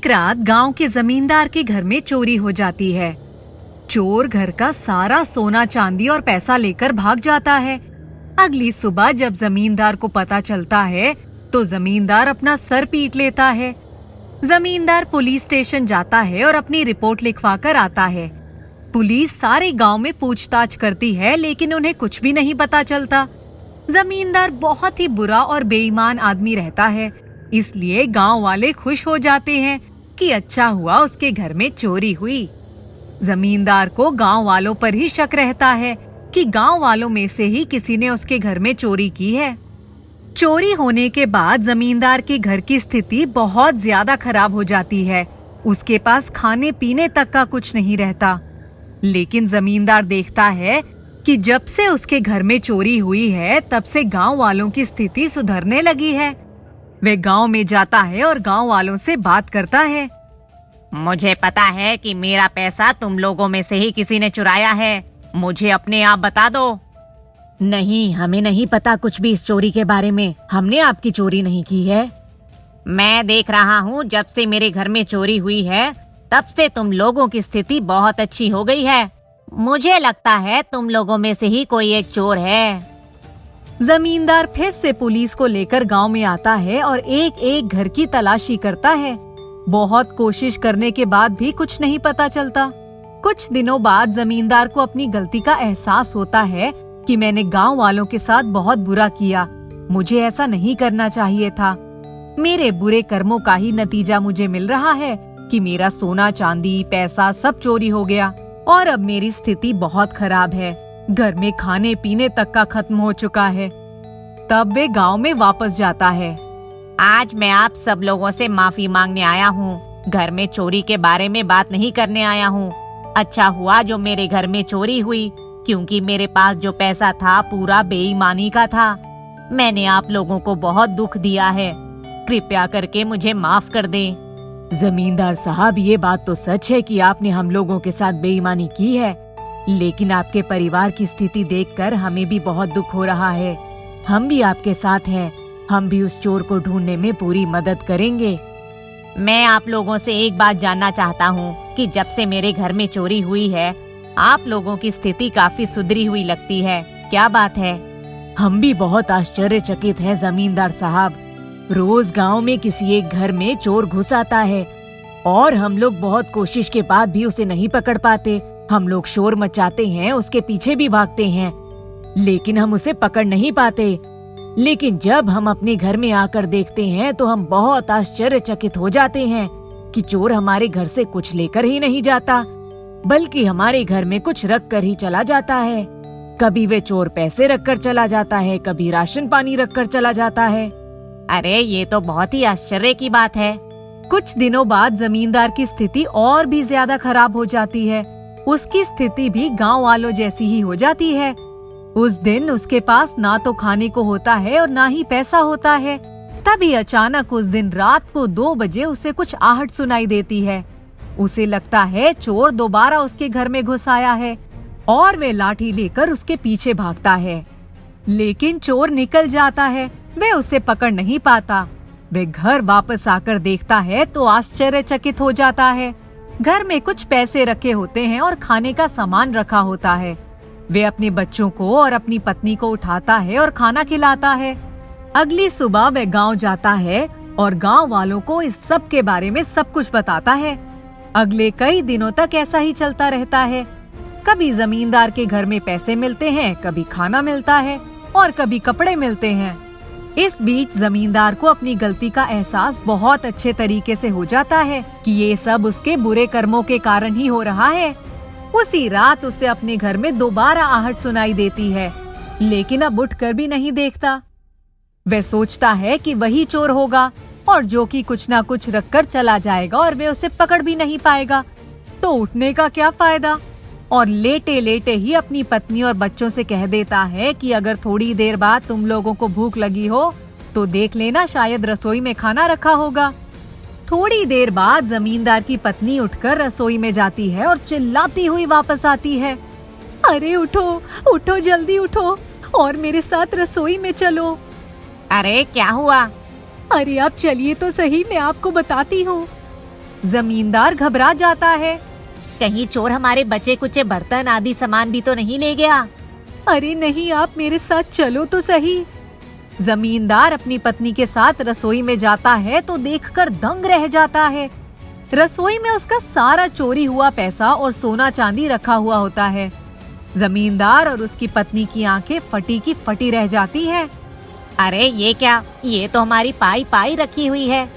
एक रात गांव के जमींदार के घर में चोरी हो जाती है। चोर घर का सारा सोना चांदी और पैसा लेकर भाग जाता है। अगली सुबह जब जमींदार को पता चलता है तो जमींदार अपना सर पीट लेता है। जमींदार पुलिस स्टेशन जाता है और अपनी रिपोर्ट लिखवा कर आता है। पुलिस सारे गांव में पूछताछ करती है लेकिन उन्हें कुछ भी नहीं पता चलता। जमींदार बहुत ही बुरा और बेईमान आदमी रहता है, इसलिए गांव वाले खुश हो जाते हैं कि अच्छा हुआ उसके घर में चोरी हुई। जमींदार को गांव वालों पर ही शक रहता है कि गांव वालों में से ही किसी ने उसके घर में चोरी की है। चोरी होने के बाद जमींदार के घर की स्थिति बहुत ज्यादा खराब हो जाती है। उसके पास खाने पीने तक का कुछ नहीं रहता। लेकिन जमींदार देखता है कि जब से उसके घर में चोरी हुई है तब से गांव वालों की स्थिति सुधरने लगी है। वे गांव में जाता है और गांव वालों से बात करता है। मुझे पता है कि मेरा पैसा तुम लोगों में से ही किसी ने चुराया है। मुझे अपने आप बता दो। नहीं, हमें नहीं पता कुछ भी इस चोरी के बारे में। हमने आपकी चोरी नहीं की है। मैं देख रहा हूँ जब से मेरे घर में चोरी हुई है तब से तुम लोगों की स्थिति बहुत अच्छी हो गई है। मुझे लगता है तुम लोगों में से ही कोई एक चोर है। जमींदार फिर से पुलिस को लेकर गांव में आता है और एक एक घर की तलाशी करता है। बहुत कोशिश करने के बाद भी कुछ नहीं पता चलता। कुछ दिनों बाद जमींदार को अपनी गलती का एहसास होता है कि मैंने गांव वालों के साथ बहुत बुरा किया। मुझे ऐसा नहीं करना चाहिए था। मेरे बुरे कर्मों का ही नतीजा मुझे मिल रहा है कि मेरा सोना चांदी पैसा सब चोरी हो गया और अब मेरी स्थिति बहुत खराब है। घर में खाने पीने तक का खत्म हो चुका है। तब वे गांव में वापस जाता है। आज मैं आप सब लोगों से माफी मांगने आया हूँ। घर में चोरी के बारे में बात नहीं करने आया हूँ। अच्छा हुआ जो मेरे घर में चोरी हुई, क्योंकि मेरे पास जो पैसा था पूरा बेईमानी का था। मैंने आप लोगों को बहुत दुख दिया है। कृपया करके मुझे माफ कर दें। जमींदार साहब, ये बात तो सच है कि आपने हम लोगों के साथ बेईमानी की है, लेकिन आपके परिवार की स्थिति देखकर हमें भी बहुत दुख हो रहा है। हम भी आपके साथ हैं। हम भी उस चोर को ढूंढने में पूरी मदद करेंगे। मैं आप लोगों से एक बात जानना चाहता हूँ कि जब से मेरे घर में चोरी हुई है आप लोगों की स्थिति काफी सुधरी हुई लगती है। क्या बात है? हम भी बहुत आश्चर्यचकित हैं जमींदार साहब। रोज गांव में किसी एक घर में चोर घुस आता है और हम लोग बहुत कोशिश के बाद भी उसे नहीं पकड़ पाते। हम लोग शोर मचाते हैं, उसके पीछे भी भागते हैं, लेकिन हम उसे पकड़ नहीं पाते। लेकिन जब हम अपने घर में आकर देखते हैं तो हम बहुत आश्चर्यचकित हो जाते हैं कि चोर हमारे घर से कुछ लेकर ही नहीं जाता, बल्कि हमारे घर में कुछ रख कर ही चला जाता है। कभी वे चोर पैसे रख कर चला जाता है, कभी राशन पानी रख कर चला जाता है। अरे ये तो बहुत ही आश्चर्य की बात है। कुछ दिनों बाद जमींदार की स्थिति और भी ज्यादा खराब हो जाती है। उसकी स्थिति भी गांव वालों जैसी ही हो जाती है। उस दिन उसके पास ना तो खाने को होता है और ना ही पैसा होता है। तभी अचानक उस दिन रात को 2 बजे उसे कुछ आहट सुनाई देती है। उसे लगता है चोर दोबारा उसके घर में घुस आया है और वे लाठी लेकर उसके पीछे भागता है, लेकिन चोर निकल जाता है। वे उसे पकड़ नहीं पाता। वे घर वापस आकर देखता है तो आश्चर्यचकित हो जाता है। घर में कुछ पैसे रखे होते हैं और खाने का सामान रखा होता है। वे अपने बच्चों को और अपनी पत्नी को उठाता है और खाना खिलाता है। अगली सुबह वह गांव जाता है और गांव वालों को इस सब के बारे में सब कुछ बताता है। अगले कई दिनों तक ऐसा ही चलता रहता है। कभी जमींदार के घर में पैसे मिलते हैं, कभी खाना मिलता है और कभी कपड़े मिलते हैं। इस बीच जमींदार को अपनी गलती का एहसास बहुत अच्छे तरीके से हो जाता है कि ये सब उसके बुरे कर्मों के कारण ही हो रहा है। उसी रात उसे अपने घर में दोबारा आहट सुनाई देती है, लेकिन अब उठकर भी नहीं देखता। वह सोचता है कि वही चोर होगा और जो कि कुछ ना कुछ रखकर चला जाएगा और वे उसे पकड़ भी नहीं पाएगा, तो उठने का क्या फायदा। और लेटे लेटे ही अपनी पत्नी और बच्चों से कह देता है कि अगर थोड़ी देर बाद तुम लोगों को भूख लगी हो तो देख लेना, शायद रसोई में खाना रखा होगा। थोड़ी देर बाद जमींदार की पत्नी उठकर रसोई में जाती है और चिल्लाती हुई वापस आती है। अरे उठो, उठो, जल्दी उठो और मेरे साथ रसोई में चलो। अरे क्या हुआ? अरे आप चलिए तो सही, मैं आपको बताती हूँ। जमींदार घबरा जाता है। कहीं चोर हमारे बचे कुचे बर्तन आदि सामान भी तो नहीं ले गया? अरे नहीं, आप मेरे साथ चलो तो सही। जमींदार अपनी पत्नी के साथ रसोई में जाता है तो देखकर दंग रह जाता है। रसोई में उसका सारा चोरी हुआ पैसा और सोना चांदी रखा हुआ होता है। जमींदार और उसकी पत्नी की आंखें फटी की फटी रह जाती है। अरे ये क्या, ये तो हमारी पाई पाई रखी हुई है।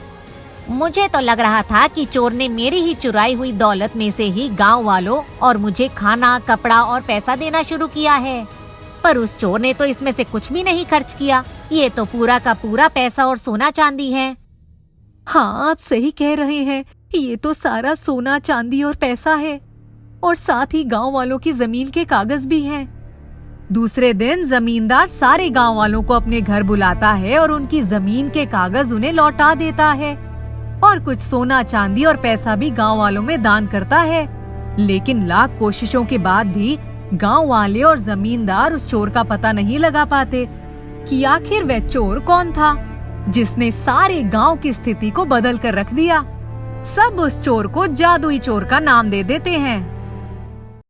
मुझे तो लग रहा था कि चोर ने मेरी ही चुराई हुई दौलत में से ही गांव वालों और मुझे खाना, कपड़ा और पैसा देना शुरू किया है, पर उस चोर ने तो इसमें से कुछ भी नहीं खर्च किया। ये तो पूरा का पूरा पैसा और सोना चांदी है। हाँ, आप सही कह रहे हैं, ये तो सारा सोना चांदी और पैसा है, और साथ ही गांव वालों की जमीन के कागज भी हैं। दूसरे दिन जमींदार सारे गांव वालों को अपने घर बुलाता है और उनकी जमीन के कागज उन्हें लौटा देता है और कुछ सोना चांदी और पैसा भी गांव वालों में दान करता है। लेकिन लाख कोशिशों के बाद भी गांव वाले और जमींदार उस चोर का पता नहीं लगा पाते कि आखिर वह चोर कौन था जिसने सारे गांव की स्थिति को बदल कर रख दिया। सब उस चोर को जादुई चोर का नाम दे देते हैं।